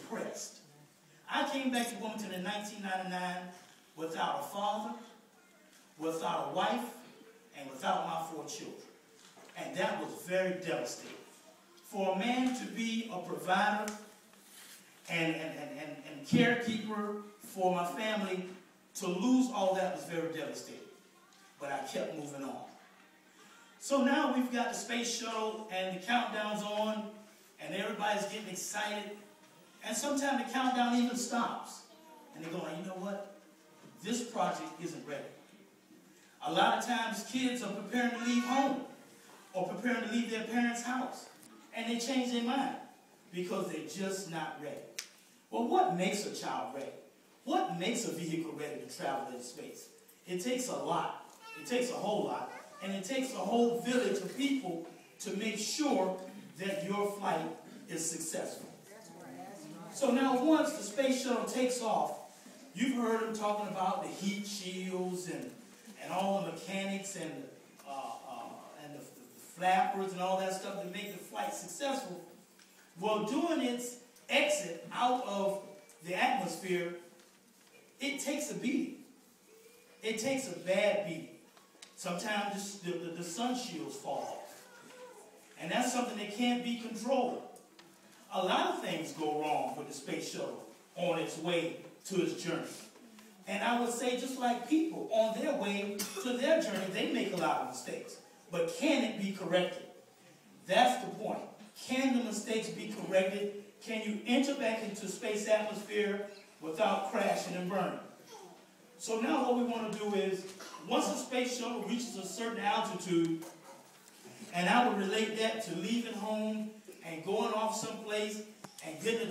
depressed. I came back to Wilmington in 1999 without a father, without a wife, and without my 4 children. And that was very devastating. For a man to be a provider and carekeeper for my family, to lose all that was very devastating. But I kept moving on. So now we've got the space shuttle and the countdown's on and everybody's getting excited. And sometimes the countdown even stops. And they go, you know what? This project isn't ready. A lot of times kids are preparing to leave home or preparing to leave their parents' house. And they change their mind because they're just not ready. Well, what makes a child ready? What makes a vehicle ready to travel in space? It takes a lot. It takes a whole lot. And it takes a whole village of people to make sure that your flight is successful. So now once the space shuttle takes off, you've heard them talking about the heat shields and all the mechanics and the flappers and all that stuff to make the flight successful. Well, during its exit out of the atmosphere, it takes a beating. It takes a bad beating. Sometimes the sun shields fall off. And that's something that can't be controlled. A lot of things go wrong with the space shuttle on its way to its journey. And I would say just like people, on their way to their journey, they make a lot of mistakes. But can it be corrected? That's the point. Can the mistakes be corrected? Can you enter back into space atmosphere without crashing and burning? So now what we want to do is, once the space shuttle reaches a certain altitude, and I would relate that to leaving home and going off someplace and getting